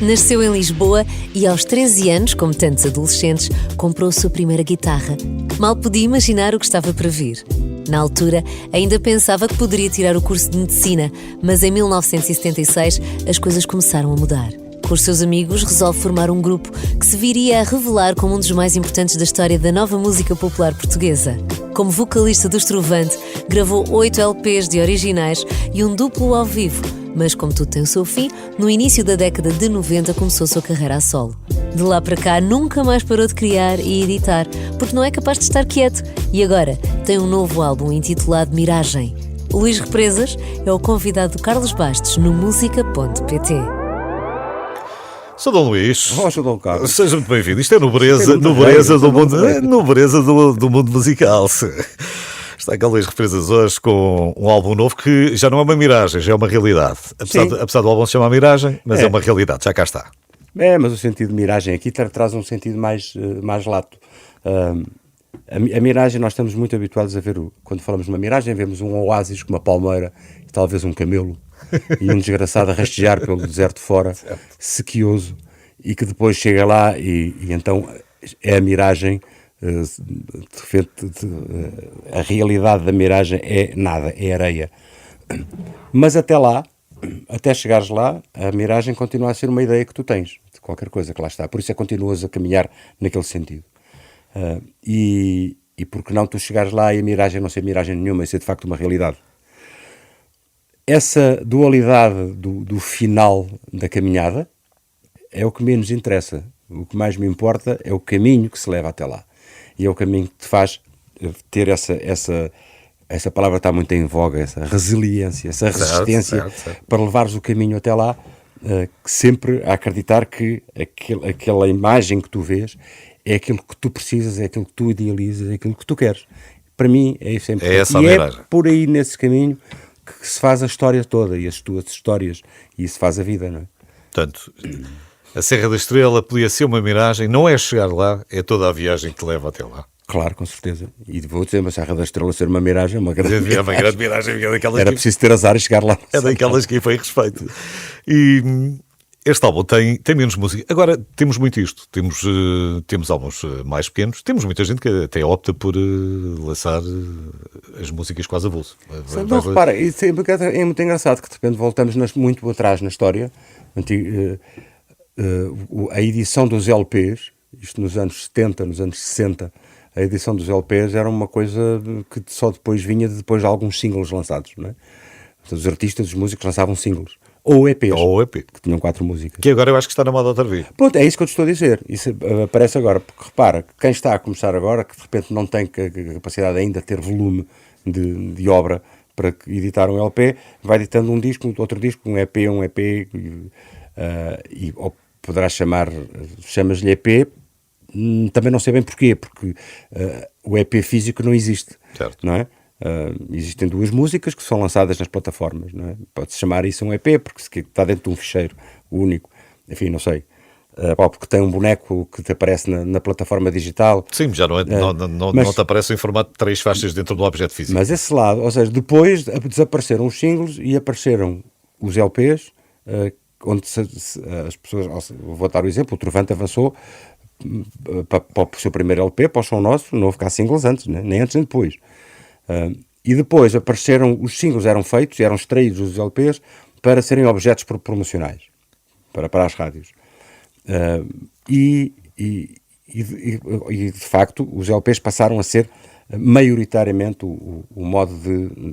Nasceu em Lisboa e aos 13 anos, como tantos adolescentes, comprou a sua primeira guitarra. Mal podia imaginar o que estava para vir. Na altura, ainda pensava que poderia tirar o curso de Medicina, mas em 1976 as coisas começaram a mudar. Com os seus amigos, resolve formar um grupo que se viria a revelar como um dos mais importantes da história da nova música popular portuguesa. Como vocalista do Estrovante, gravou 8 LPs de originais e um duplo ao vivo, mas como tudo tem o seu fim, no início da década de 90 começou a sua carreira a solo. De lá para cá nunca mais parou de criar e editar, porque não é capaz de estar quieto. E agora tem um novo álbum intitulado Miragem. O Luís Represas é o convidado do Carlos Bastos no música.pt. Sou Dom Luís. Sou Dom Carlos. Seja muito bem-vindo. Isto é nobreza do mundo musical. Está cá Luís Represas hoje com um álbum novo que já não é uma miragem, já é uma realidade. Apesar do álbum se chamar Miragem, mas é uma realidade, já cá está. Mas o sentido de miragem aqui traz um sentido mais lato. A miragem, nós estamos muito habituados a ver, quando falamos de uma miragem, vemos um oásis com uma palmeira e talvez um camelo e um desgraçado a rastejar pelo deserto fora, sequioso, e que depois chega lá e então é a miragem. De repente, a realidade da miragem é nada, é areia. Mas até chegares lá, a miragem continua a ser uma ideia que tu tens de qualquer coisa que lá está. Por isso continuas a caminhar naquele sentido. E porque não tu chegares lá e a miragem não ser miragem nenhuma e ser de facto uma realidade. Essa dualidade do final da caminhada é o que menos interessa. O que mais me importa é o caminho que se leva até lá. E é o caminho que te faz ter essa palavra está muito em voga, essa resiliência, essa resistência certo. Para levares o caminho até lá, sempre a acreditar que aquela imagem que tu vês é aquilo que tu precisas, é aquilo que tu idealizas, é aquilo que tu queres. Para mim é isso sempre. É por aí nesse caminho que se faz a história toda e as tuas histórias, e isso faz a vida, não é? Portanto, a Serra da Estrela podia ser uma miragem, não é chegar lá, é toda a viagem que te leva até lá. Claro, com certeza. E vou dizer, a Serra da Estrela ser uma miragem, uma grande miragem. Era preciso ter azar e chegar lá. É daquelas que foi respeito. E este álbum tem menos música. Agora, temos muito isto. Temos álbuns mais pequenos. Temos muita gente que até opta por lançar as músicas quase a bolso. Não, repara, isso é muito engraçado que de repente voltamos muito atrás na história. A edição dos LPs, isto nos anos 70, nos anos 60, a edição dos LPs era uma coisa que só depois vinha depois de alguns singles lançados, não é? Os artistas, os músicos lançavam singles. Ou EPs, que tinham 4 músicas. Que agora eu acho que está na moda outra vez. Pronto, é isso que eu te estou a dizer. Isso aparece agora, porque repara, quem está a começar agora, que de repente não tem capacidade ainda de ter volume de obra para editar um LP, vai editando um disco, outro disco, um EP, ou poderás chamas-lhe EP, também não sei bem porquê, porque o EP físico não existe, certo. Não é? Existem 2 músicas que são lançadas nas plataformas, não é? Pode-se chamar isso um EP, porque está dentro de um ficheiro único, enfim, não sei. Porque tem um boneco que te aparece na plataforma digital. Sim, já não te aparece em formato de 3 faixas dentro do objeto físico. Mas esse lado, ou seja, depois desapareceram os singles e apareceram os LPs, onde as pessoas, vou dar o exemplo, o Trovante avançou para o seu primeiro LP, para o Som Nosso, não houve cá singles antes, né? Nem antes nem depois. E depois apareceram, os singles eram feitos, eram extraídos os LPs para serem objetos promocionais, para as rádios. E de facto os LPs passaram a ser maioritariamente o modo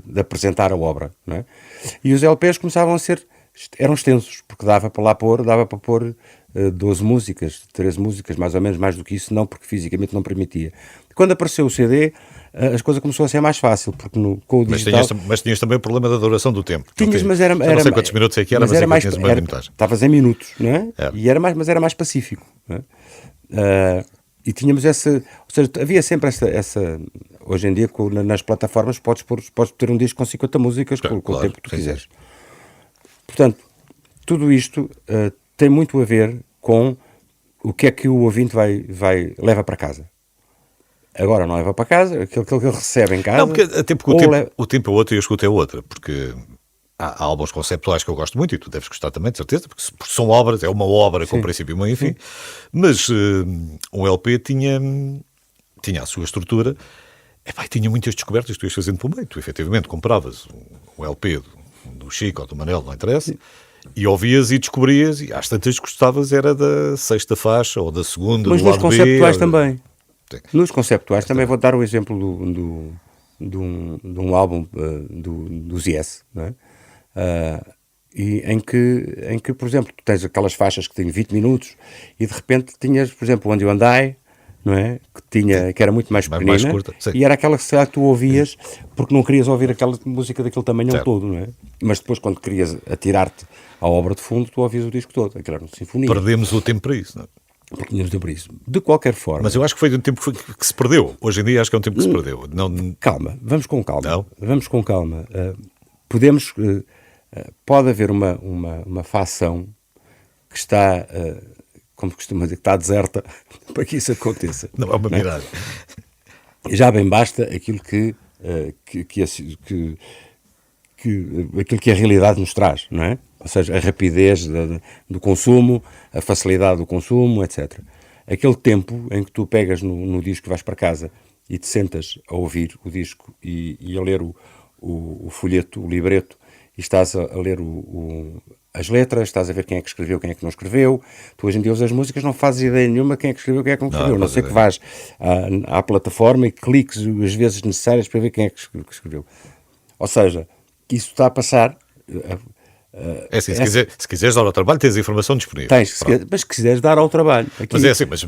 de apresentar a obra, não é? E os LPs eram extensos, porque dava para pôr 12 músicas, 13 músicas, mais ou menos, mais do que isso, não, porque fisicamente não permitia. Quando apareceu o CD, as coisas começou a ser mais fácil, porque com o digital... Mas tinhas também o problema da duração do tempo. Tinhas, mas era... não sei quantos minutos é que era, mas era mais... Estavas em minutos, não é? Mas era mais pacífico, não é? E tínhamos essa... Ou seja, havia sempre essa hoje em dia, nas plataformas, podes ter um disco com 50 músicas, com o tempo que tu quiseres. Portanto, tudo isto tem muito a ver com o que é que o ouvinte leva para casa. Agora não leva para casa, aquilo que ele recebe em casa... Não, porque o tempo é outro e a escuta é outra, porque há álbuns conceptuais que eu gosto muito, e tu deves gostar também, de certeza, porque são obras, é uma obra com princípio e meio, enfim. Mas um LP tinha a sua estrutura. Epá, e tinha muitas descobertas que tu ias fazendo por meio. Tu, efetivamente, compravas um LP do Chico ou do Manel, não interessa, e ouvias e descobrias, e às tantas gostavas era da sexta faixa, ou da segunda, Mas do nos lado B, conceptuais também. Sim. Nos conceptuais também vou dar o exemplo de um álbum dos Yes, não é? E em que, por exemplo, tu tens aquelas faixas que têm 20 minutos e de repente tinhas, por exemplo, o And You and I, não é? Que era muito mais pequenina, mais curta, e era aquela que se calhar tu ouvias porque não querias ouvir aquela música daquele tamanho Certo. todo, não é? Mas depois, quando querias atirar-te à obra de fundo, tu ouvias o disco todo, aquilo era uma sinfonia. Perdemos o tempo para isso, não é? Porque tínhamos tempo para isso. De qualquer forma... Mas eu acho que foi um tempo que se perdeu. Hoje em dia acho que é um tempo que se perdeu. Não... Calma, vamos com calma. Não? Vamos com calma. Pode haver uma facção que está, como costuma dizer, que está deserta para que isso aconteça. Não é uma miragem. Já bem basta aquilo aquilo que a realidade nos traz, não é? Ou seja, a rapidez do consumo, a facilidade do consumo, etc. Aquele tempo em que tu pegas no disco, vais para casa e te sentas a ouvir o disco e a ler o folheto, o libreto, e estás a ler as letras, estás a ver quem é que escreveu, quem é que não escreveu. Tu hoje em dia usas as músicas, não fazes ideia nenhuma quem é que escreveu, quem é que não escreveu. A não ser que vás à plataforma e cliques as vezes necessárias para ver quem é que escreveu. Ou seja, isso está a passar... É assim, se quiseres dar ao trabalho, tens a informação disponível. Mas se quiseres dar ao trabalho. Aqui... Mas é assim, mas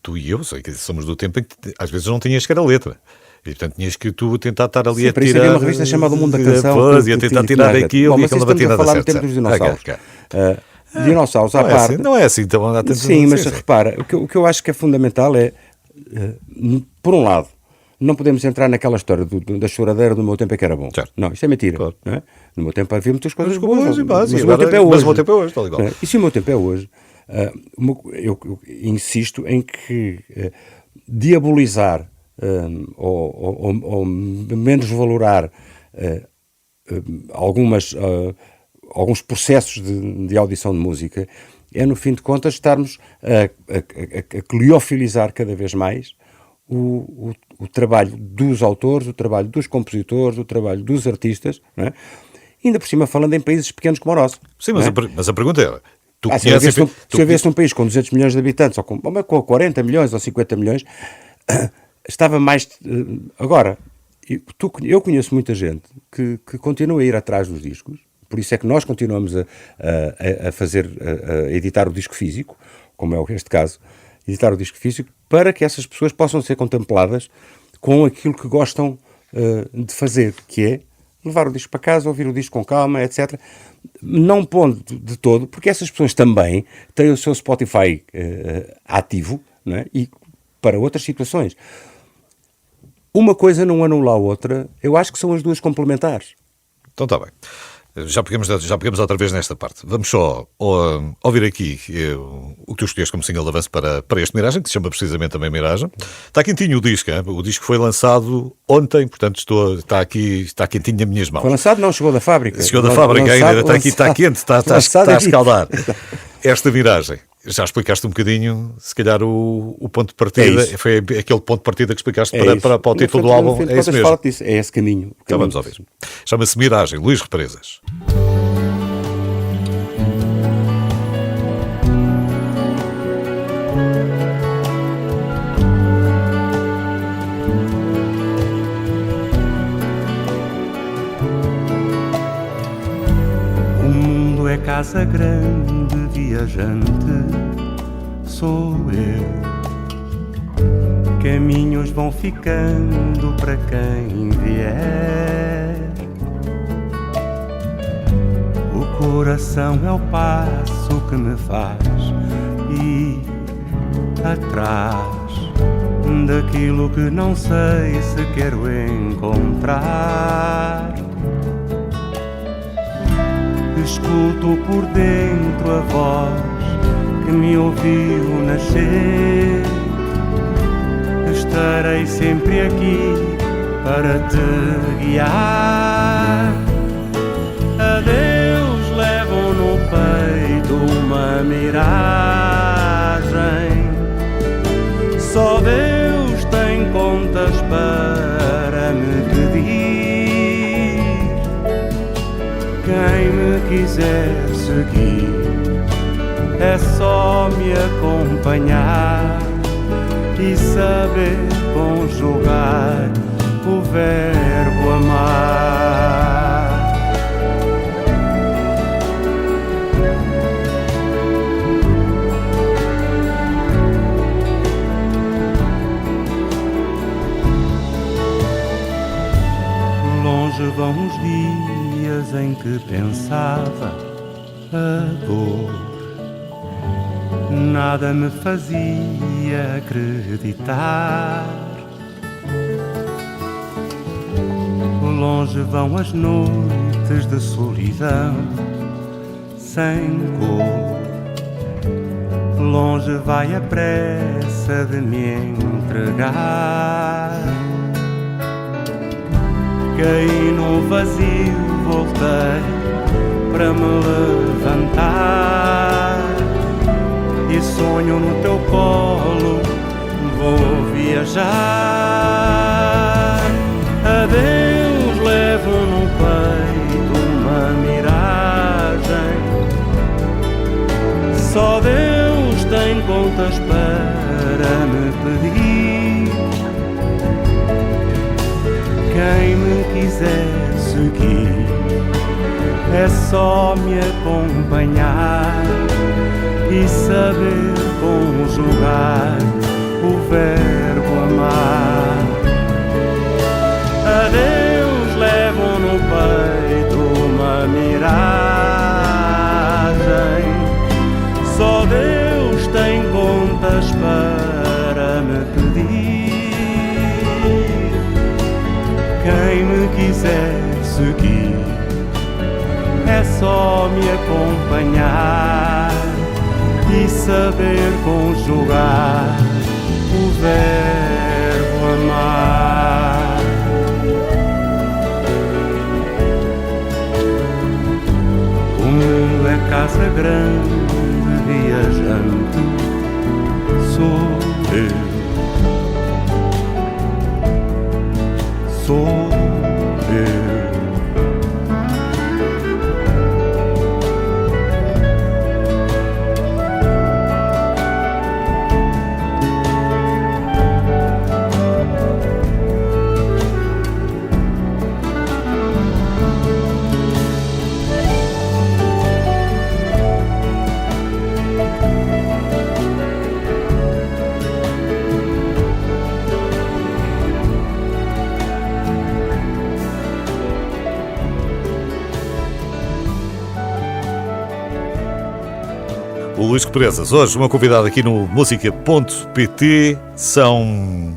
tu e eu, sei que somos do tempo em que às vezes não tinhas que era a letra. E portanto tinhas que tu tentar estar ali a para isso tirar... havia uma revista chamada O Mundo da Canção. E a tentar tirar aquilo e aquela batina da certa. Mas estamos a falar no tempo dos dinossauros. Dinossauros à não parte... Não é assim, então... Sim, mas repara, o que eu acho que é fundamental é, por um lado, não podemos entrar naquela história da choradeira do meu tempo é que era bom. Certo. Não, isso é mentira. Claro. Não é? No meu tempo havia muitas coisas boas, mas o meu tempo é hoje. Mas o meu tempo é hoje, está igual. E se o meu tempo é hoje, eu insisto em que diabolizar ou menos valorar alguns processos de audição de música é, no fim de contas, estarmos a cliofilizar cada vez mais o trabalho dos autores, o trabalho dos compositores, o trabalho dos artistas, não é? Ainda por cima falando em países pequenos como o nosso. Sim, mas a pergunta é... Se eu viesse num país com 200 milhões de habitantes, ou com 40 milhões ou 50 milhões, estava mais... Agora, eu conheço muita gente que continua a ir atrás dos discos, por isso é que nós continuamos a editar o disco físico, como é este caso, editar o disco físico, para que essas pessoas possam ser contempladas com aquilo que gostam de fazer, que é levar o disco para casa, ouvir o disco com calma, etc. Não pondo de todo, porque essas pessoas também têm o seu Spotify ativo, não é? E para outras situações. Uma coisa não anula a outra, eu acho que são as duas complementares. Então está bem. Já pegamos outra vez nesta parte. Vamos só ouvir aqui o que tu escolheste como single de avanço para este Miragem, que se chama precisamente também Miragem. Está quentinho o disco, hein? O disco foi lançado ontem, portanto está quentinho nas minhas mãos. Foi lançado? Não, chegou da fábrica. Chegou da fábrica ainda, está aqui, está quente, está a escaldar. Esta Miragem, já explicaste um bocadinho, se calhar o ponto de partida, foi aquele ponto de partida que explicaste para o título do álbum, é isso mesmo. É esse caminho. Então vamos ouvir. Chama-se Miragem, Luís Represas. O mundo é casa grande, viajante, sou eu. Caminhos vão ficando para quem vier. O coração é o passo que me faz ir atrás daquilo que não sei se quero encontrar. Escuto por dentro a voz que me ouviu nascer. Estarei sempre aqui para te guiar. miragem. Só Deus tem contas para me pedir. Quem me quiser seguir é só me acompanhar e saber conjugar o verbo amar. Longe vão os dias em que pensava a dor nada me fazia acreditar. Longe vão as noites de solidão sem cor. Longe vai a pressa de me entregar. Caí no vazio, voltei para me levantar. E sonho no teu colo, vou viajar. Adeus, levo no peito uma miragem. Só Deus tem contas para me pedir. Quem me quiser seguir é só me acompanhar e saber conjugar o verbo amar. Adeus, levo no peito uma miragem. Só Deus tem contas para me pedir. Quem me quiser seguir é só me acompanhar e saber conjugar o verbo amar. O mundo é casa grande, viajante, sou eu. Sou eu. O Luís Represas, hoje uma convidada aqui no Música.pt. São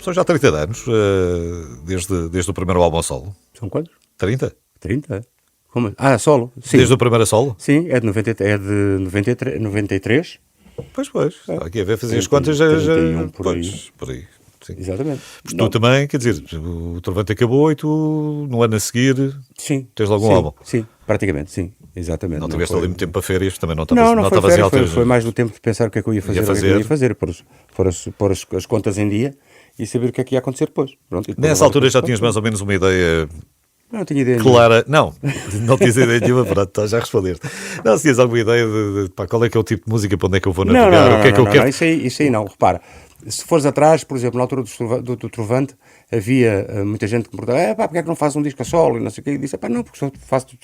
já 30 anos, desde o primeiro álbum solo. São quantos? 30? 30? Como? Ah, solo? Sim. Desde o primeiro solo? Sim, é de 93. Pois. Aqui a ver, fazer as contas já... 31 por aí. Pois, por aí. Sim. Exatamente. Mas tu também, quer dizer, o Trovante acabou e tu, no ano a seguir, sim, tens algum álbum? Sim, praticamente, sim. Exatamente. Não tiveste ali muito tempo para férias, também não foi estavas em altas... Foi mais do tempo de pensar o que é que eu ia fazer, pôr as contas em dia e saber o que é que ia acontecer depois. Pronto, nessa altura já tinhas mais ou menos uma ideia... Não tinha ideia clara, não tinhas ideia nenhuma, pronto, já respondeste. Não, se tinhas alguma ideia de qual é que é o tipo de música, para onde é que eu vou navegar, o que é que eu quero... Não, isso aí não, repara. Se fores atrás, por exemplo, na altura do Trovante, havia muita gente que me perguntava, porque é que não faz um disco a solo? E não sei o quê. E disse, não, porque só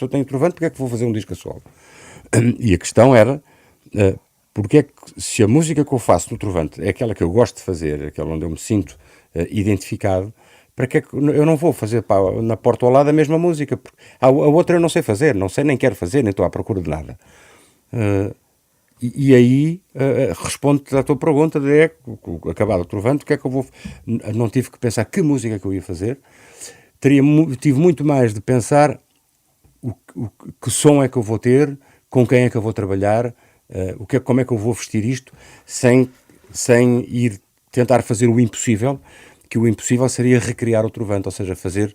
tenho Trovante, porque é que vou fazer um disco a solo? E a questão era, porque é que, se a música que eu faço no Trovante é aquela que eu gosto de fazer, aquela onde eu me sinto identificado, para que é que eu não vou fazer na porta ao lado a mesma música? Porque a outra eu não sei fazer, nem quero fazer, nem estou à procura de nada. E aí respondo-te à tua pergunta de acabado o Trovante, o que é que eu vou... Não tive que pensar que música que eu ia fazer. Tive muito mais de pensar que som é que eu vou ter, com quem é que eu vou trabalhar, como é que eu vou vestir isto, sem ir tentar fazer o impossível, que o impossível seria recriar o Trovante, ou seja, fazer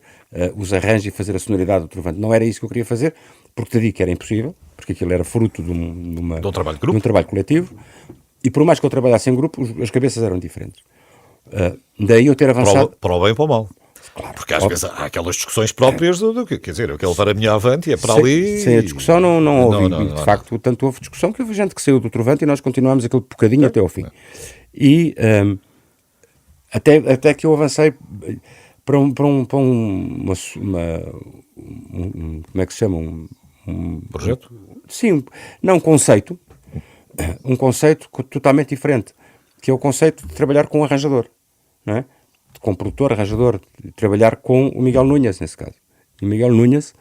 os arranjos e fazer a sonoridade do Trovante. Não era isso que eu queria fazer, porque te digo que era impossível, porque aquilo era fruto de um trabalho de grupo. de um trabalho coletivo, e por mais que eu trabalhasse em grupo, as cabeças eram diferentes. Daí eu ter avançado... Para o bem e para o mal. Claro, Porque às vezes há aquelas discussões próprias quer dizer, eu quero levar a minha avante e é para ali... Sem a discussão não houve. Não, de facto, tanto houve discussão que houve gente que saiu do Trovante e nós continuamos aquele bocadinho até ao fim. E até que eu avancei para uma como é que se chama? Um projeto? Sim, não, um conceito totalmente diferente, que é o conceito de trabalhar com um arranjador, não é? Com produtor, arranjador, trabalhar com o Miguel Núñez, nesse caso. E o Miguel Núñez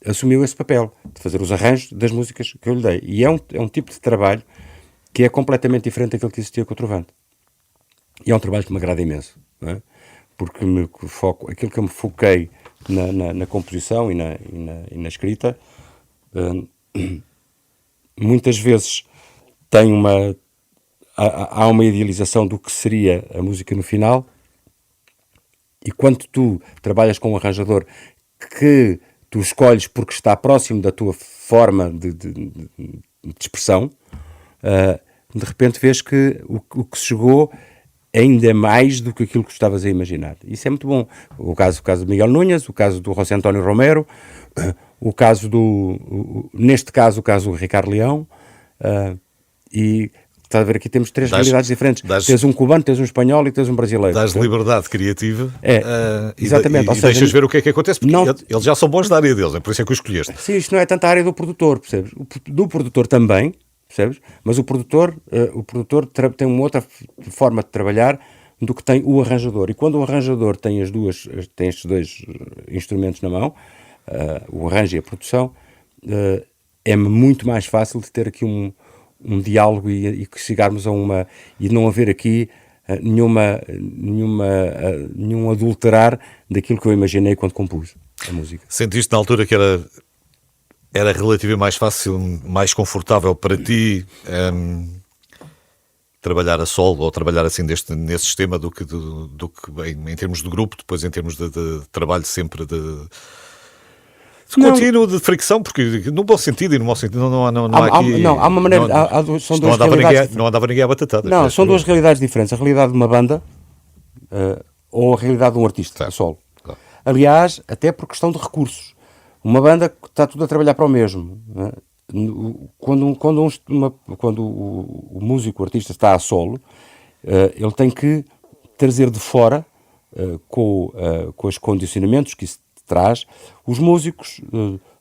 assumiu esse papel, de fazer os arranjos das músicas que eu lhe dei. E é um tipo de trabalho que é completamente diferente daquele que existia com o Trovante. E é um trabalho que me agrada imenso, não é? Porque aquilo que eu me foquei na composição e na escrita, muitas vezes há uma idealização do que seria a música no final, e quando tu trabalhas com um arranjador que tu escolhes porque está próximo da tua forma de expressão, de repente vês que o que chegou é ainda mais do que aquilo que tu estavas a imaginar. Isso é muito bom. O caso do Miguel Núñez, o caso do José António Romero, neste caso, o caso do Ricardo Leão, e está a ver, aqui temos três realidades diferentes. Tens um cubano, tens um espanhol e tens um brasileiro. Dás liberdade criativa exatamente. E deixas ver o que é que acontece, porque eles já são bons da área deles, é por isso é que o escolheste. Sim, isto não é tanto a área do produtor, percebes? Do produtor também, percebes? Mas o produtor tem uma outra forma de trabalhar do que tem o arranjador. E quando o arranjador tem estes dois instrumentos na mão, o arranjo e a produção, é muito mais fácil de ter aqui um diálogo e que chegarmos a e não haver aqui nenhum adulterar daquilo que eu imaginei quando compus a música. Sentiste na altura que era relativamente mais fácil, mais confortável para ti trabalhar a solo ou trabalhar assim nesse sistema do que em termos de grupo, depois em termos de trabalho sempre contínuo, de fricção, porque no bom sentido e no mau sentido não há aqui... Não, há uma maneira... São duas realidades... Não andava ninguém a batatada. Não, são duas realidades diferentes. A realidade de uma banda ou a realidade de um artista a solo. Claro. Aliás, até por questão de recursos. Uma banda está tudo a trabalhar para o mesmo. Não é? Quando o músico, o artista está a solo, ele tem que trazer de fora, com os condicionamentos que isso traz, os músicos,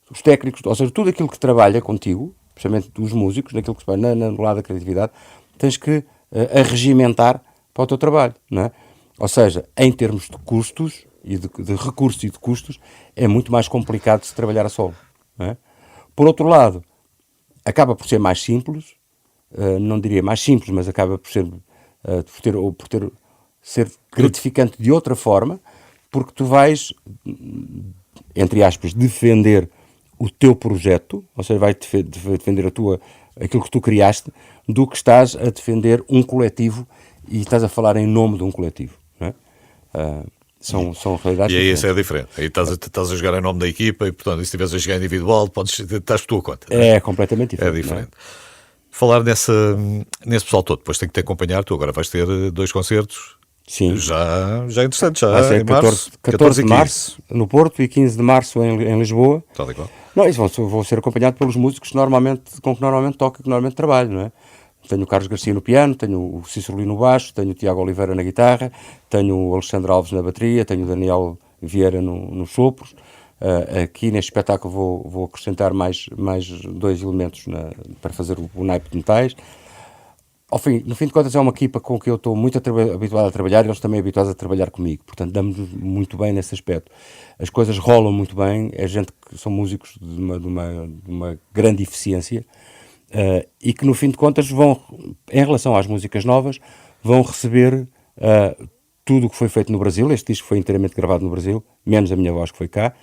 os técnicos, ou seja, tudo aquilo que trabalha contigo, especialmente os músicos, naquilo que se vai no lado da criatividade, tens que arregimentar para o teu trabalho, não é? Ou seja, em termos de custos e de recursos e de custos, é muito mais complicado de se trabalhar a solo, não é? Por outro lado, acaba por ser mais simples, não diria mais simples, mas acaba por ser ser gratificante de outra forma, porque tu vais, entre aspas, defender o teu projeto, ou seja, vai defender aquilo que tu criaste, do que estás a defender um coletivo e estás a falar em nome de um coletivo, não é? São realidades diferentes. E aí isso é diferente. Aí estás a jogar em nome da equipa e, portanto, se estiveres a jogar individual, estás por tua conta. É completamente diferente. É diferente. Falar nesse pessoal todo, depois tem que te acompanhar. Tu agora vais ter 2 concertos. Sim. Já interessante, já vai ser em março. 14 de março no Porto e 15 de março em Lisboa. Tal e qual. Não, isso vou ser acompanhado pelos músicos com que normalmente toco e que normalmente trabalho, não é? Tenho o Carlos Garcia no piano, tenho o Cícero Lino no baixo, tenho o Tiago Oliveira na guitarra, tenho o Alexandre Alves na bateria, tenho o Daniel Vieira nos sopros. Aqui neste espetáculo vou acrescentar mais 2 elementos para fazer o naipe de metais. No fim de contas é uma equipa com que eu estou muito habituado a trabalhar e eles também habituados a trabalhar comigo, portanto damos muito bem nesse aspecto. As coisas rolam muito bem, é gente que são músicos de uma grande eficiência, e que no fim de contas em relação às músicas novas, vão receber tudo o que foi feito no Brasil. Este disco foi inteiramente gravado no Brasil, menos a minha voz que foi cá.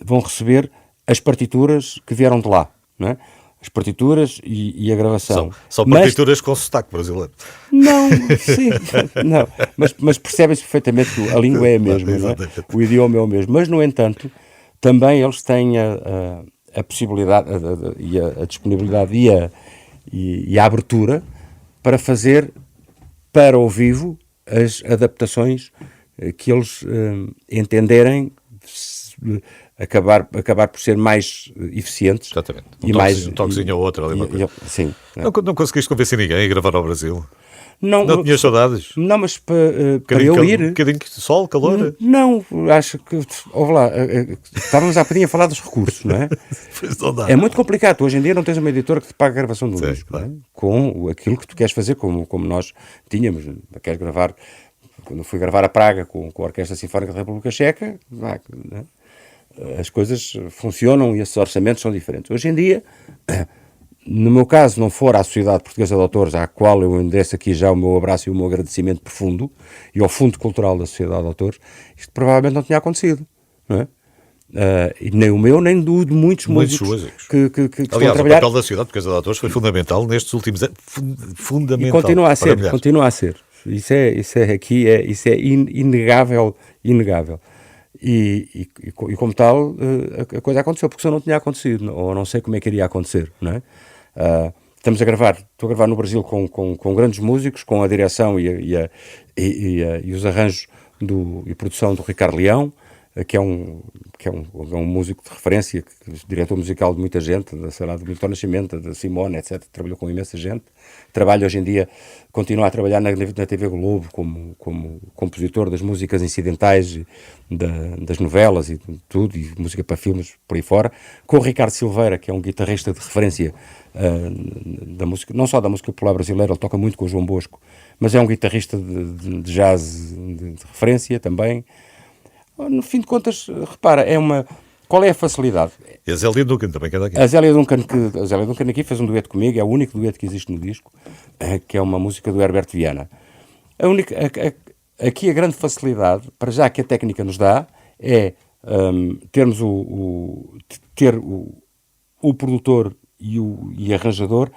Vão receber as partituras que vieram de lá, não é? as partituras e a gravação. São partituras com sotaque brasileiro. Não, sim, não, mas percebem-se perfeitamente que a língua é a mesma, não é? O idioma é o mesmo. Mas, no entanto, também eles têm a possibilidade e a disponibilidade e a abertura para fazer para ao vivo as adaptações que eles entenderem acabar por ser mais eficientes. Exatamente. Um toquezinho ou outro. Sim. Não conseguiste convencer ninguém a gravar ao Brasil? Não tinhas saudades? Não, mas para eu ir... Um bocadinho de sol, calor? Não, acho que... Ouve lá, estávamos há bocadinho a falar dos recursos, não é? É muito complicado. Hoje em dia não tens uma editora que te paga a gravação de um disco, claro. Não é? Com aquilo que tu queres fazer, como nós tínhamos. Queres gravar... Quando fui gravar a Praga com a Orquestra Sinfónica da República Checa, não é? As coisas funcionam e esses orçamentos são diferentes. Hoje em dia... No meu caso, não for à Sociedade Portuguesa de Autores, à qual eu endereço aqui já o meu abraço e o meu agradecimento profundo, e ao Fundo Cultural da Sociedade de Autores, isto provavelmente não tinha acontecido, não é? E nem o meu, nem do de muitos músicos que estão a trabalhar. O papel da Sociedade Portuguesa de Autores foi fundamental nestes últimos anos. Fundamental. E continua a ser. Isso é inegável. E como tal, a coisa aconteceu, porque senão não tinha acontecido, ou não sei como é que iria acontecer, não é? Estou a gravar no Brasil com grandes músicos, com a direção e os arranjos e produção do Ricardo Leão, que é um músico de referência, diretor musical de muita gente, do Milton Nascimento, da Simone, etc. Trabalhou com imensa gente. Trabalha hoje em dia, continua a trabalhar na TV Globo como compositor das músicas incidentais, das novelas e tudo, e música para filmes por aí fora. Com o Ricardo Silveira, que é um guitarrista de referência da música, não só da música popular brasileira, ele toca muito com o João Bosco, mas é um guitarrista de jazz de referência também. No fim de contas, repara, qual é a facilidade? E a Zélia Duncan também, que é daqui. A Zélia Duncan aqui fez um dueto comigo, é o único dueto que existe no disco, que é uma música do Herbert Viana. Aqui a grande facilidade, para já que a técnica nos dá, é termos ter o produtor e arranjador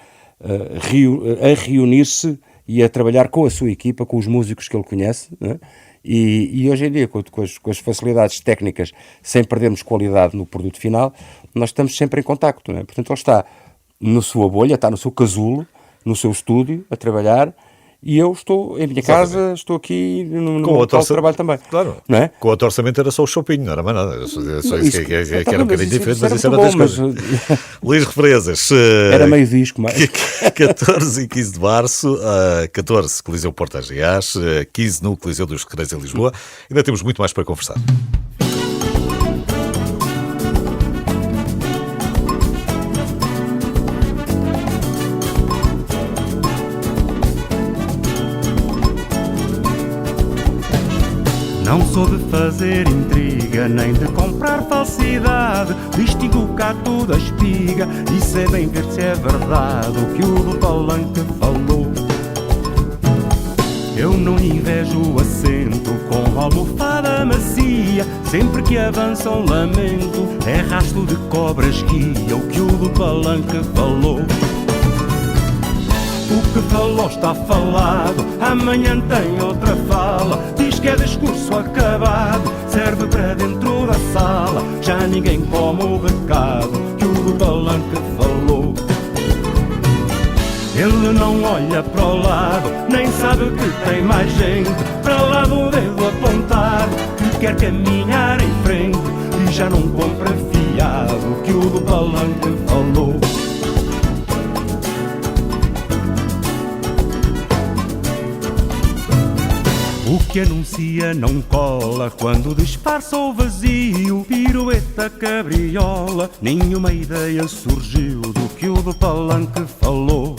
a reunir-se e a trabalhar com a sua equipa, com os músicos que ele conhece, né? E hoje em dia, com as facilidades técnicas, sem perdermos qualidade no produto final, nós estamos sempre em contacto, né? Portanto, ele está na sua bolha, está no seu casulo, no seu estúdio, a trabalhar, e eu estou em minha casa, estou aqui no local de trabalho também. Claro, não é? Com o outro orçamento era só o shopping, não era mais nada. Só isso que era um bocadinho diferente, mas isso era bom, outras coisas. Luís Represas. Era meio disco, mas... 14 e 15 de março, 14 Coliseu Porto Ageás, 15 no Coliseu dos Recreios em Lisboa. Ainda temos muito mais para conversar. Não sou de fazer intriga, nem de comprar falsidade. Distingo cá toda a espiga e sei bem ver se é verdade o que o do Palanque falou. Eu não invejo o assento com almofada macia. Sempre que avança um lamento, é rastro de cobras guia o que o do Palanque falou. O que falou está falado, amanhã tem outra fala. Diz que é discurso acabado, serve para dentro da sala. Já ninguém come o recado que o do Palanque falou. Ele não olha para o lado, nem sabe que tem mais gente para lá do dedo apontado, que quer caminhar em frente e já não compra fiado que o do Palanque falou. O que anuncia não cola quando disfarça o vazio. Pirueta, cabriola, nenhuma ideia surgiu do que o do Palanque falou.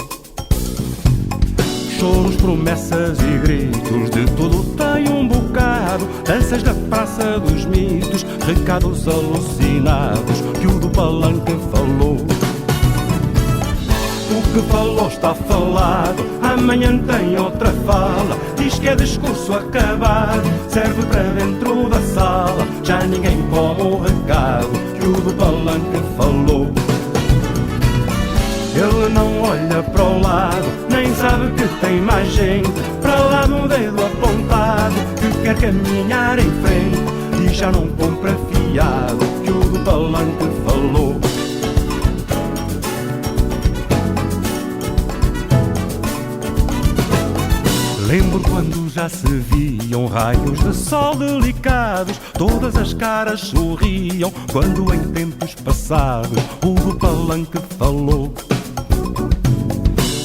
Choros, promessas e gritos, de tudo tem um bocado. Danças da Praça dos Mitos, recados alucinados que o do Palanque falou. O que falou está falado, amanhã tem outra fala. Diz que é discurso acabado, serve para dentro da sala. Já ninguém come o recado que o do Palanque falou. Ele não olha para o lado, nem sabe que tem mais gente para lá no dedo apontado, que quer caminhar em frente e já não compra fiado, que o do palanque falou. Lembro quando já se viam raios de sol delicados, todas as caras sorriam quando em tempos passados o do palanque falou.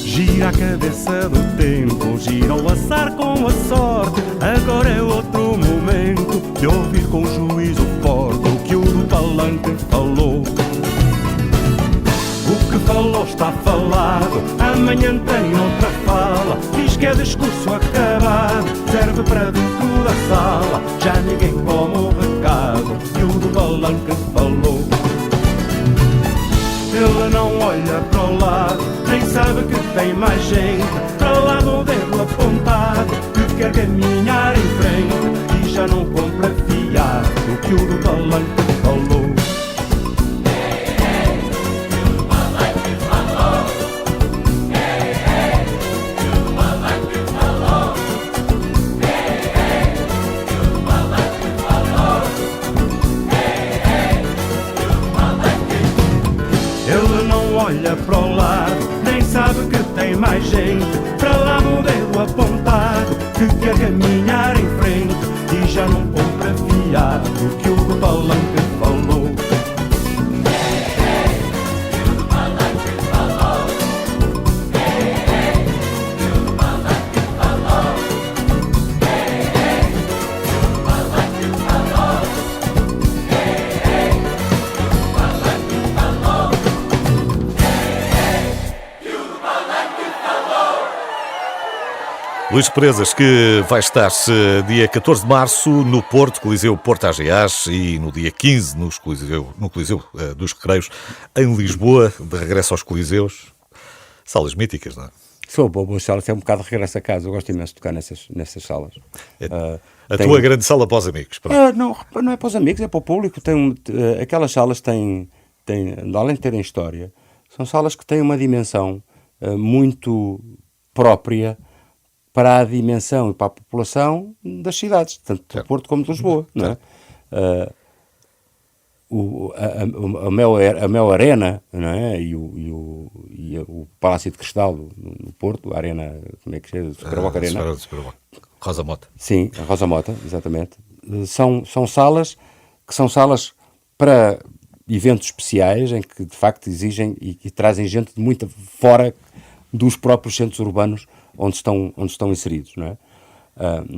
Gira a cabeça do tempo, gira o laçar com a sorte, agora é outro momento de ouvir com juízo forte o que o do palanque falou. O que falou está falado, amanhã tem outra fala, diz que é discurso acabado, serve para dentro da sala, já ninguém come o recado que o do palanque falou. Ele não olha para o lado, nem sabe que tem mais gente para lá no dedo apontado, que quer caminhar em frente e já não compra fiado que o do palanque falou. Ele não olha para o lado, nem sabe que tem mais gente para lá no dedo apontado, que quer caminhar em frente e já não compra fiado que o do palanque falou. Luís Presas, que vai estar dia 14 de março no Porto, Coliseu Porto AGAs, e no dia 15 no Coliseu dos Recreios, em Lisboa, de regresso aos Coliseus. Salas míticas, não é? São boas salas, é um bocado de regresso a casa. Eu gosto imenso de tocar nessas salas. A tua grande sala para os amigos. Não é para os amigos, é para o público. Aquelas salas têm, além de terem história, são salas que têm uma dimensão muito própria para a dimensão e para a população das cidades, tanto do Porto como de Lisboa. Não é? A Mel Arena, não é? e o Palácio de Cristal no Porto, a Arena, como é que chama? Superboc Arena. Rosa Mota. Sim, a Rosa Mota, exatamente. São salas que são salas para eventos especiais, em que de facto exigem e trazem gente de muito fora dos próprios centros urbanos onde estão inseridos, não é?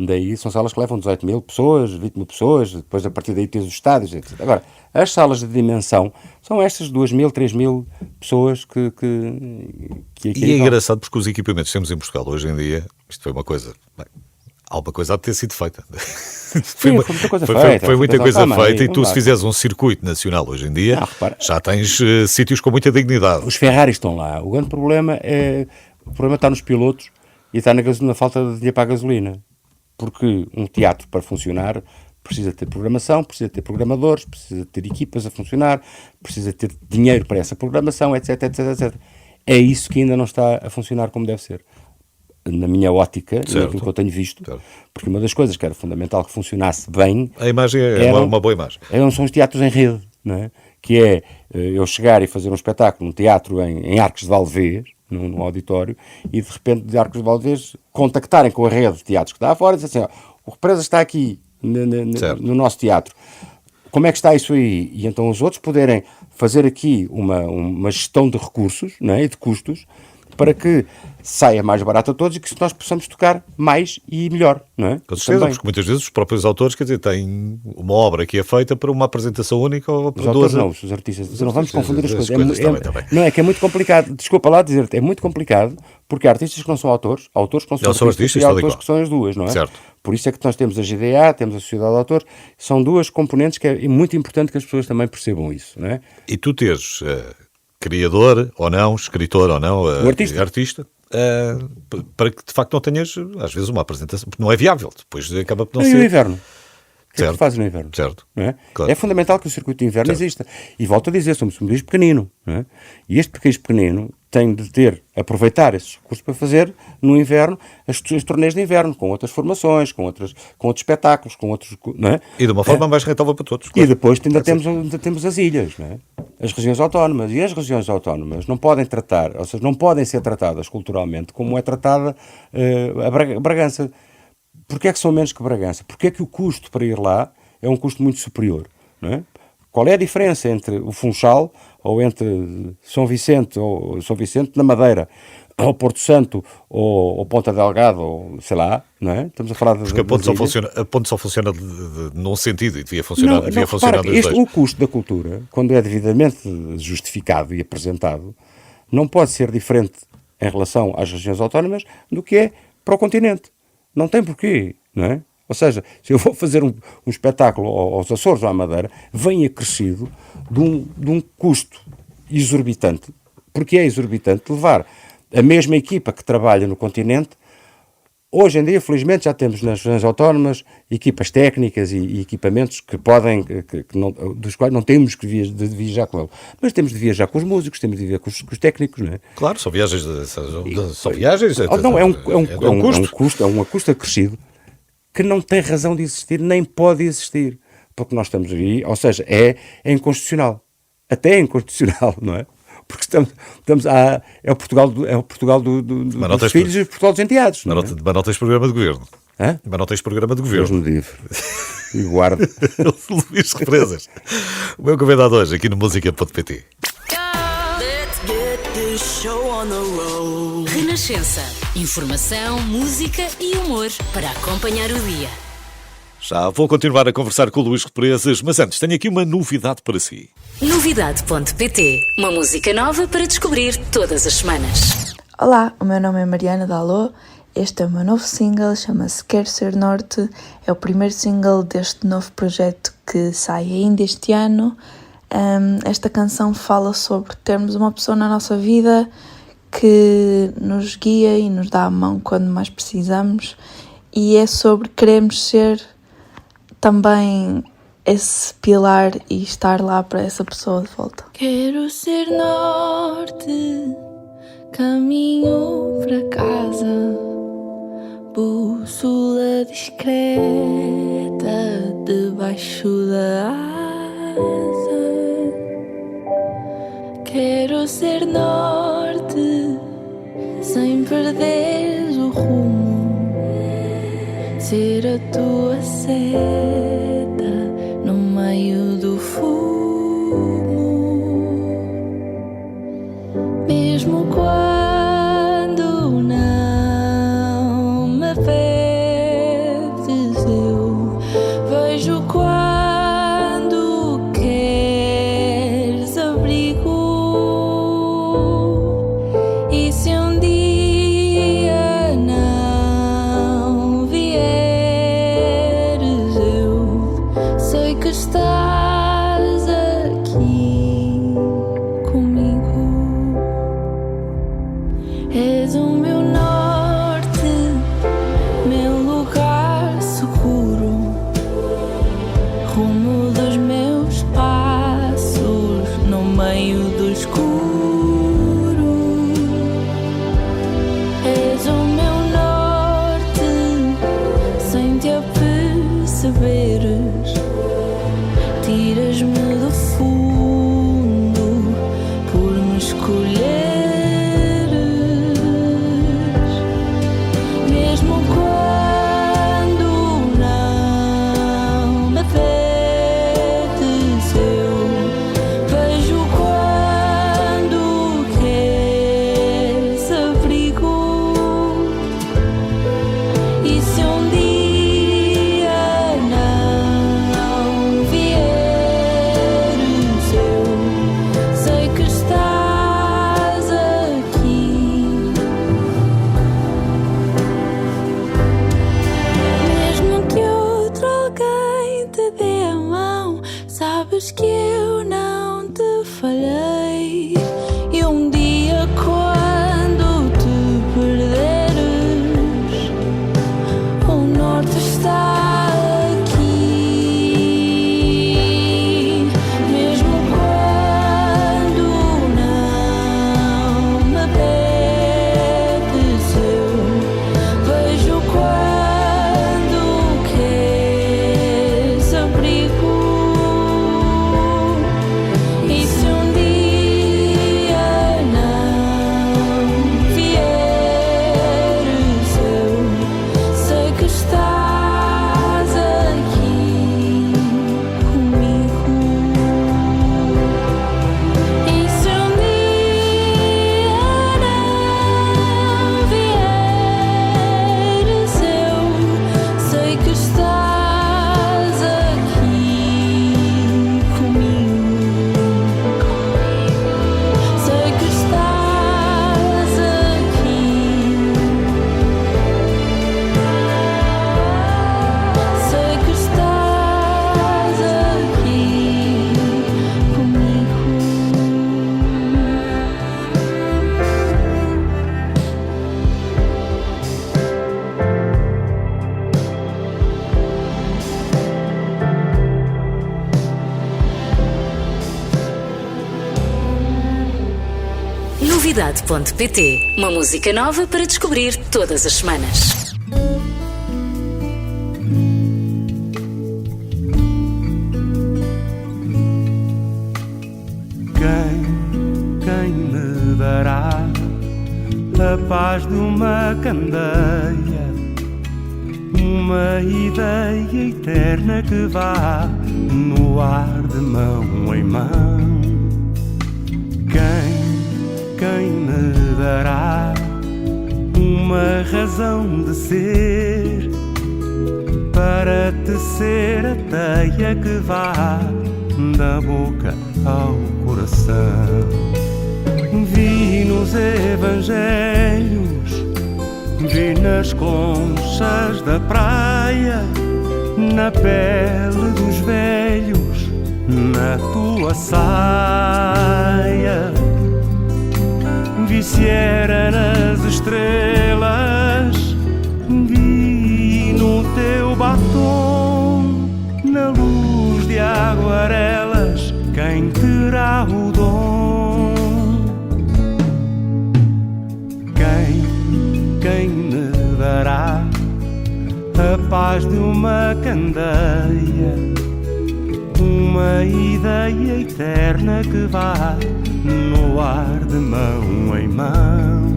Daí são salas que levam 18 mil pessoas, 20 mil pessoas, depois a partir daí tens os estádios, etc. Agora, as salas de dimensão são estas 2 mil, 3 mil pessoas que E é engraçado porque os equipamentos que temos em Portugal hoje em dia, isto foi uma coisa... alguma coisa há de ter sido feita. Foi muita coisa feita. Foi muita coisa feita e tu, se fizeres um circuito nacional hoje em dia, já tens sítios com muita dignidade. Os Ferraris estão lá. O grande problema está nos pilotos e está na falta de dinheiro para a gasolina. Porque um teatro, para funcionar, precisa ter programação, precisa ter programadores, precisa ter equipas a funcionar, precisa ter dinheiro para essa programação, etc, etc, etc. É isso que ainda não está a funcionar como deve ser. Na minha ótica, e naquilo que eu tenho visto, porque uma das coisas que era fundamental que funcionasse bem... A imagem é uma boa imagem. São os teatros em rede, não é? Que é eu chegar e fazer um espetáculo, um teatro em Arcos de Valdevez, num auditório, e de repente de Arcos de Valdevez contactarem com a rede de teatros que está fora e dizer assim, o Represa está aqui no nosso teatro, como é que está isso aí? E então os outros poderem fazer aqui uma gestão de recursos, não é? E de custos, para que saia mais barato a todos e que nós possamos tocar mais e melhor, não é? Com certeza, porque muitas vezes os próprios autores, quer dizer, têm uma obra que é feita para uma apresentação única ou para duas... Não, os artistas, não vamos confundir as coisas. Não, é que é muito complicado, desculpa lá dizer-te, é muito complicado, porque há artistas que não são autores que não são artistas e autores que são as duas, não é? Certo. Por isso é que nós temos a GDA, temos a Sociedade de Autores, são duas componentes que é muito importante que as pessoas também percebam isso, não é? E tu teres... criador ou não, escritor ou não, artista, para que de facto não tenhas, às vezes, uma apresentação, porque não é viável, depois acaba por não ser... E o inverno? O que é que tu fazes no inverno? Certo. Não é? Claro. É fundamental que o circuito de inverno Certo. exista. E volto a dizer, somos um país pequenino. Não é? E este país pequenino tem de aproveitar esses recursos para fazer, no inverno, os torneios de inverno, com outras formações, com outros espetáculos, com outros... Não é? E de uma forma mais rentável para todos. E Claro. depois ainda temos as ilhas, não é? As regiões autónomas. E as regiões autónomas não podem tratar, ou seja, não podem ser tratadas culturalmente como é tratada a Bragança. Porquê é que são menos que Bragança? Porquê é que o custo para ir lá é um custo muito superior? Não é? Qual é a diferença entre o Funchal ou entre São Vicente na Madeira, ou Porto Santo, ou Ponta Delgada, ou sei lá, não é? Estamos a falar Porque a ponte só funciona num sentido e devia funcionar repara, dos dois. O custo da cultura, quando é devidamente justificado e apresentado, não pode ser diferente em relação às regiões autónomas do que é para o continente. Não tem porquê, não é? Ou seja, se eu vou fazer um espetáculo aos Açores ou à Madeira, vem acrescido de um custo exorbitante, porque é exorbitante levar a mesma equipa que trabalha no continente. Hoje em dia, felizmente, já temos nas regiões autónomas equipas técnicas e equipamentos que podem, dos quais não temos que viajar com ele. Mas temos de viajar com os músicos, temos de viajar com os técnicos, não é? Claro, são viagens. São viagens. Não, é um custo acrescido que não tem razão de existir, nem pode existir. Porque nós estamos aí, ou seja, é inconstitucional. Até é inconstitucional, não é? Porque é o Portugal dos filhos e o Portugal dos enteados. Mas não tens programa de governo. Hã? Mas não tens programa de Deus governo. me livre. E guarde. Luís Represas. O meu convidado hoje aqui no música.pt. Let's get this show on the road. Renascença. Informação, música e humor para acompanhar o dia. Já vou continuar a conversar com o Luís Represas, mas antes tenho aqui uma novidade para si. Novidade.pt. Uma música nova para descobrir todas as semanas. Olá, o meu nome é Mariana Dalô. Este é o meu novo single, chama-se Quero Ser Norte. É o primeiro single deste novo projeto que sai ainda este ano. Esta canção fala sobre termos uma pessoa na nossa vida que nos guia e nos dá a mão quando mais precisamos. E é sobre queremos ser também esse pilar e estar lá para essa pessoa de volta. Quero ser norte, caminho para casa, bússola discreta debaixo da asa. Quero ser norte, sem perder o rumo, ser a tua seta no meio do fumo. Mesmo quando não me pedes, eu vejo quando queres abrigo. E se um dia não vieres, eu sei que estás aqui comigo. És o meu norte, meu lugar seguro, rumo dos meus passos no meio do escuro. És o meu norte, sem te aperceberes, tiras-me do fundo por me escolheres. Novidade.pt. Uma música nova para descobrir todas as semanas. Quem me dará a paz de uma candeia, uma ideia eterna que vá no ar de mão em mão? Quem me dará uma razão de ser para tecer a teia que vá da boca ao coração? Vi nos evangelhos, vi nas conchas da praia, na pele dos velhos, na tua saia. Vi se era nas estrelas, vi no teu batom, na luz de aguarelas, quem terá o dom? Quem me dará a paz de uma candeia, uma ideia eterna que vá no ar de mão em mão?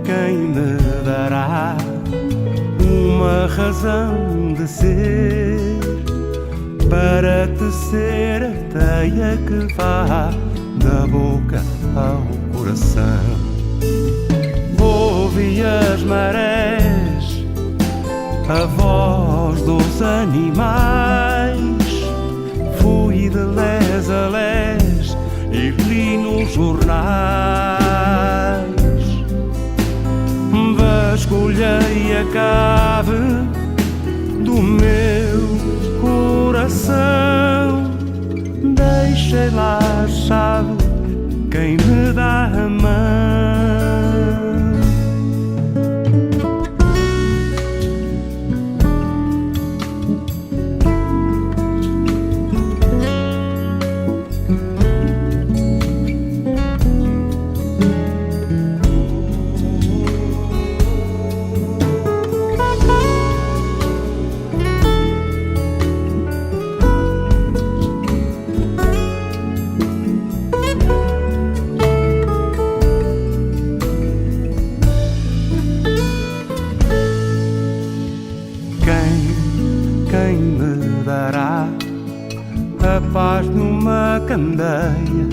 Quem me dará uma razão de ser para tecer a teia que vá da boca ao coração? Ouvi as marés, a voz dos animais, fui de les a les e li nos jornais. Vasculhei a cave do meu coração, deixei lá a chave, quem me dá a mão? Quem me dará a paz numa candeia,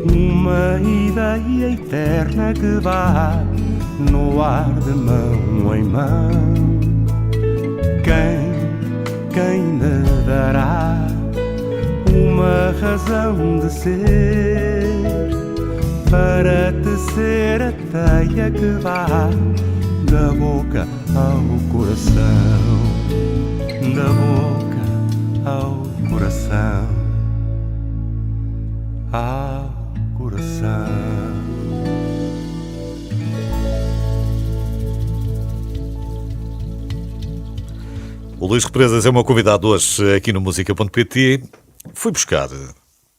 uma ideia eterna que vá no ar de mão em mão? Quem me dará uma razão de ser para tecer a teia que vá da boca ao coração, da boca ao coração, ao coração. O Luís Represas é o meu convidado hoje aqui no Música.pt. Fui buscar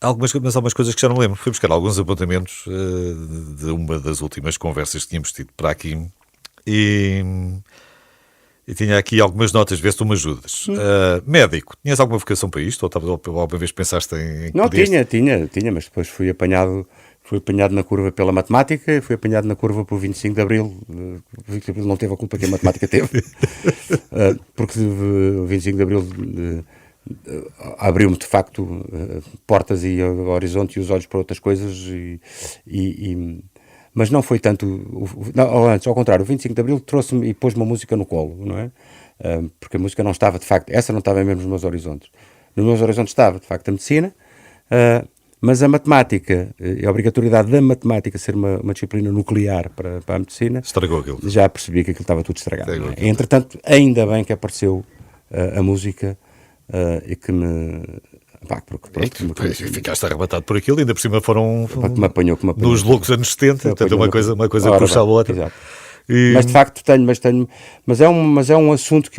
algumas coisas que já não lembro. Fui buscar alguns apontamentos de uma das últimas conversas que tínhamos tido para aqui. E tinha aqui algumas notas, vê se tu me ajudas. Médico, tinhas alguma vocação para isto? Ou alguma vez pensaste em... Não, tinha, mas depois fui apanhado na curva pela matemática, fui apanhado na curva pelo 25 de Abril. O 25 de Abril não teve a culpa que a matemática teve. Porque o 25 de Abril abriu-me de facto portas e o horizonte e os olhos para outras coisas mas não foi tanto, antes, ao contrário, o 25 de Abril trouxe-me e pôs-me a música no colo, não é? Porque a música não estava, de facto, essa não estava mesmo nos meus horizontes. Nos meus horizontes estava, de facto, a medicina, mas a matemática, a obrigatoriedade da matemática ser uma disciplina nuclear para a medicina, estragou aquilo. Já percebi que aquilo estava tudo estragado. Não é? Entretanto, ainda bem que apareceu a música e que me... Ficaste arrebatado por aquilo, ainda por cima foram me apanhou. Nos loucos anos 70, portanto uma coisa puxa a outra. Mas de facto tenho, mas é um assunto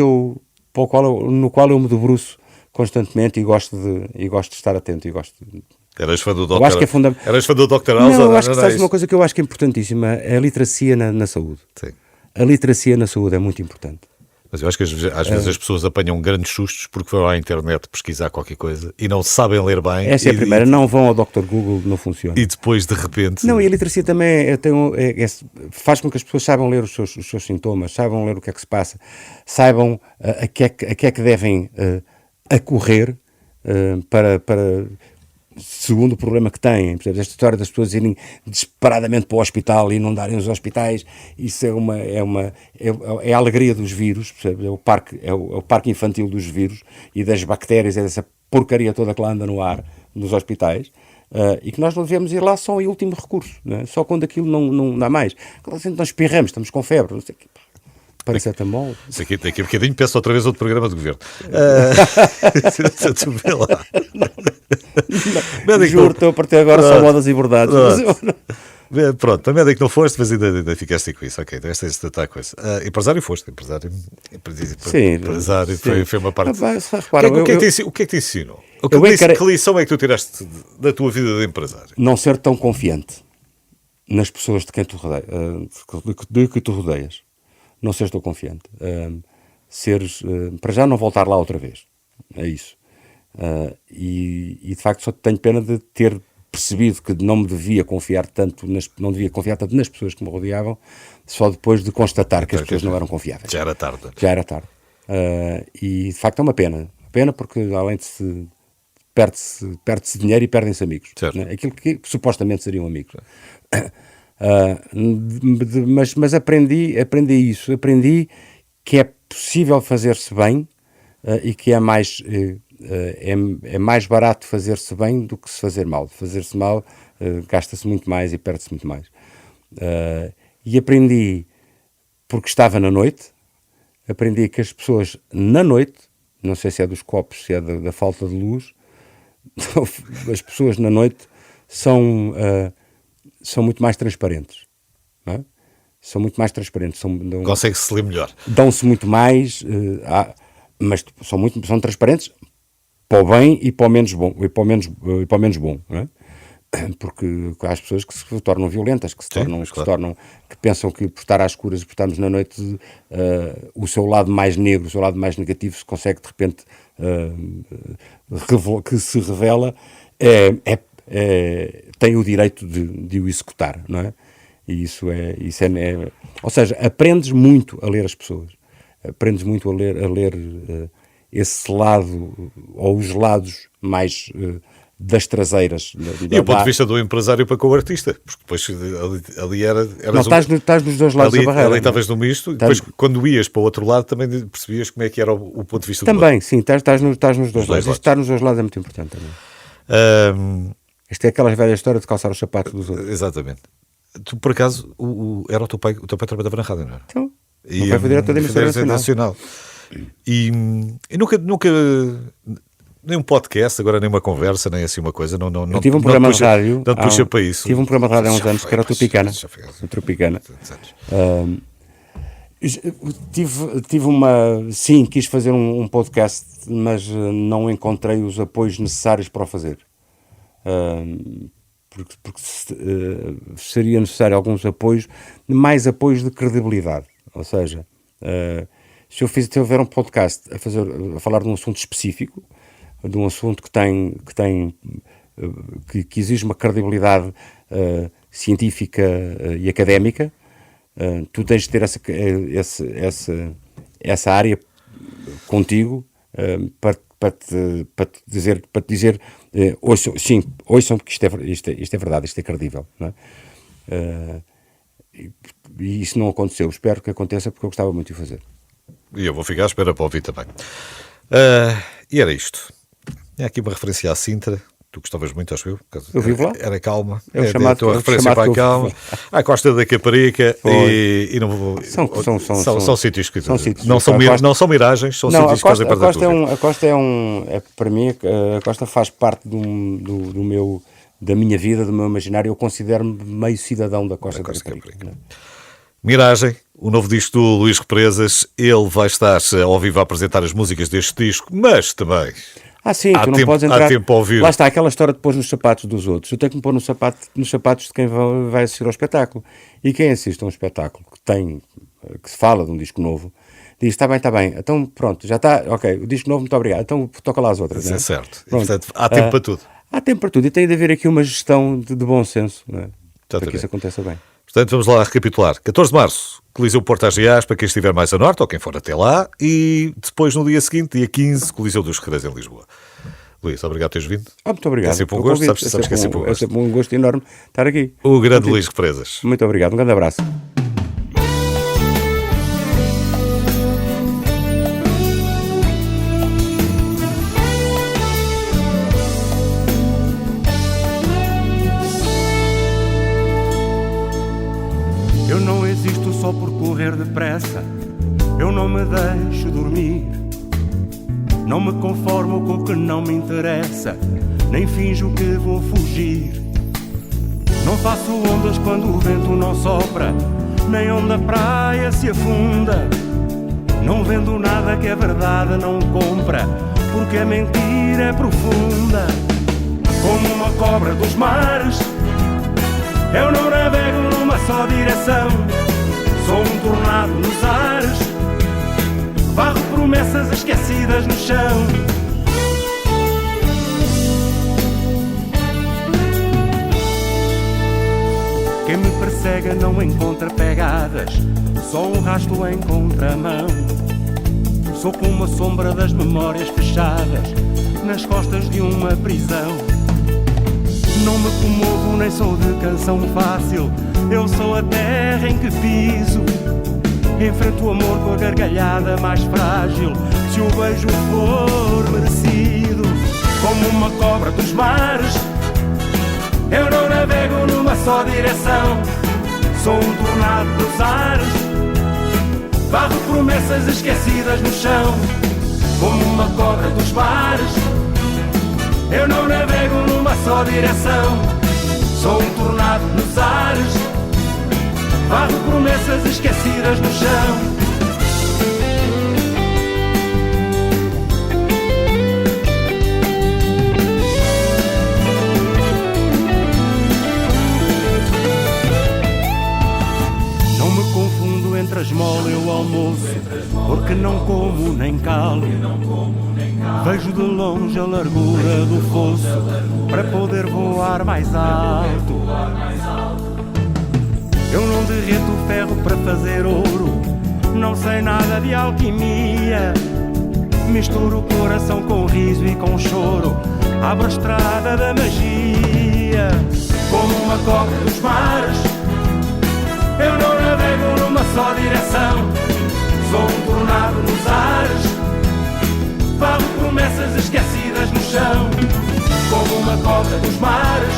no qual eu me debruço constantemente e gosto de estar atento e gosto de Eras fã do Dr. Eu acho que é fundamental. Eras fã do Dr. House? Não, eu acho que sabes uma coisa que eu acho que é importantíssima, é a literacia na saúde. Sim. A literacia na saúde é muito importante. Mas eu acho que às vezes as pessoas apanham grandes sustos porque vão à internet pesquisar qualquer coisa e não sabem ler bem. Essa é a primeira. Não vão ao Dr. Google, não funciona. E depois, de repente... Não, e a literacia também faz com que as pessoas saibam ler os seus sintomas, saibam ler o que é que se passa, saibam a que é que devem acorrer para segundo o problema que têm. Portanto, esta história das pessoas irem desesperadamente para o hospital e inundarem os hospitais, isso é a alegria dos vírus, percebe? É o parque infantil dos vírus e das bactérias, é dessa porcaria toda que lá anda no ar nos hospitais, e que nós não devemos ir lá só em último recurso, não é? Só quando aquilo não dá mais. Quando nós espirramos, estamos com febre, não sei o quê. Paracetamol. Daqui a bocadinho peço outra vez outro programa de governo. Tu vê lá. Juro-te, a partir de agora são modas e verdades. Pronto, a média que não foste, mas ainda ficaste com isso. Ok, esta é a coisa. Empresário foste. Empresário foi uma parte. O que é que te ensinou? Que lição é que tu tiraste da tua vida de empresário? Não ser tão confiante nas pessoas de que tu rodeias. Não seres tão confiante. Para já não voltar lá outra vez. É isso. E de facto só tenho pena de ter percebido que não devia confiar tanto nas pessoas que me rodeavam, só depois de constatar que as pessoas não eram confiáveis. Já era tarde. E de facto é uma pena. Pena porque além de perde-se dinheiro e perdem-se amigos. Né? Aquilo que supostamente seriam amigos. Mas aprendi isso. Aprendi que é possível fazer-se bem e que é mais barato fazer-se bem do que se fazer mal. Fazer-se mal gasta-se muito mais e perde-se muito mais. E aprendi, porque estava na noite, aprendi que as pessoas na noite, não sei se é dos copos, se é da falta de luz, as pessoas na noite são muito mais transparentes. Não é? São muito mais transparentes. Consegue-se ler melhor. Dão-se muito mais, mas são transparentes para o bem e para o menos bom. E para o menos bom, não é? Porque há as pessoas que se tornam violentas, que pensam que por estar às escuras, por estarmos na noite, o seu lado mais negro, o seu lado mais negativo se consegue de repente que se revela, tem o direito de o executar, não é? E ou seja, aprendes muito a ler as pessoas, aprendes muito a ler esse lado, ou os lados mais das traseiras. E o ponto de vista do empresário para com o artista, porque depois ali eras... Não, estás nos dois lados da barreira. Ali estavas no misto, e depois quando ias para o outro lado também percebias como é que era o ponto de vista do outro. Também, sim, estás nos dois lados. Estar nos dois lados é muito importante também. Isto é aquela velha história de calçar os sapatos dos outros. Exatamente. Tu, por acaso, era o teu pai trabalhava na rádio, não era? Então, o meu pai foi diretor da emissora nacional. E nunca nem um podcast, agora nem uma conversa, nem assim uma coisa. Eu tive um programa de rádio. Não puxa para isso. Tive um programa de rádio há uns anos que era o Tropicana. Quis fazer um podcast, mas não encontrei os apoios necessários para o fazer. Porque seria necessário alguns apoios, mais apoios de credibilidade. Ou seja, se eu houver um podcast a falar de um assunto específico, de um assunto que exige uma credibilidade científica e académica, tu tens de ter essa área contigo para te dizer ouçam que isto é verdade, isto é credível, não é? E isso não aconteceu. Espero que aconteça porque eu gostava muito de fazer. E eu vou ficar à espera para ouvir também. E era isto. Tinha aqui uma referência à Sintra. Tu gostavas muito, acho eu. Eu vivo lá. Era calma. É a tua referência para a calma. À Costa da Caparica. E não vou... São sítios que... Não são miragens, são sítios que fazem parte da tua vida. A Costa para mim, a Costa faz parte da minha vida, do meu imaginário. Eu considero-me meio cidadão da Costa da Caparica. Miragem, o novo disco do Luís Represas. Ele vai estar ao vivo a apresentar as músicas deste disco, mas também... Sim, há tu não tempo, podes entrar. há tempo a ouvir. Lá está, aquela história de pôr nos sapatos dos outros. Eu tenho que me pôr nos sapatos de quem vai assistir ao espetáculo. E quem assiste a um espetáculo que se fala de um disco novo, diz, está bem, então pronto, já está, ok, o disco novo, muito obrigado, então toca lá as outras. Isso não é? é certo. E, Pronto. portanto, há tempo para tudo. Há tempo para tudo, e tem de haver aqui uma gestão de bom senso, não é? Para que isso aconteça bem. Portanto, vamos lá recapitular. 14 de março, Coliseu Porto AGAs, para quem estiver mais a norte, ou quem for até lá, e depois, no dia seguinte, dia 15, Coliseu dos Recreios em Lisboa. Luís, obrigado por teres vindo. Muito obrigado. É sempre um gosto, sabes que é sempre um gosto. É sempre um gosto enorme estar aqui. O grande Luís Represas. Muito obrigado, um grande abraço. Eu não existo só por correr depressa, eu não me deixo dormir. Não me conformo com o que não me interessa, nem finjo que vou fugir. Não faço ondas quando o vento não sopra, nem onde a praia se afunda. Não vendo nada que é verdade, não compra, porque a mentira é profunda. Como uma cobra dos mares, eu não navego numa só direção. Sou um tornado nos ares, varro promessas esquecidas no chão. Quem me persegue não encontra pegadas, só um rastro em contramão. Sou como a sombra das memórias fechadas nas costas de uma prisão. Não me comovo nem sou de canção fácil, eu sou a terra em que piso. Enfrento o amor com a gargalhada mais frágil, se o beijo for merecido. Como uma cobra dos mares, eu não navego numa só direção. Sou um tornado dos ares, varro promessas esquecidas no chão. Como uma cobra dos mares, eu não navego numa só direção. Sou um tornado nos ares, varro promessas esquecidas no chão. Não me confundo entre a esmola e o almoço, porque não como nem calo. Vejo de longe a largura do fosso, para poder voar mais alto. Eu não derreto ferro para fazer ouro, não sei nada de alquimia. Misturo o coração com riso e com choro, abro a estrada da magia. Como uma cobra dos mares, eu não navego numa só direção. Sou um tornado nos ares, varro promessas esquecidas no chão. Como uma cobra dos mares,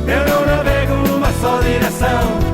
eu não navego numa só direção.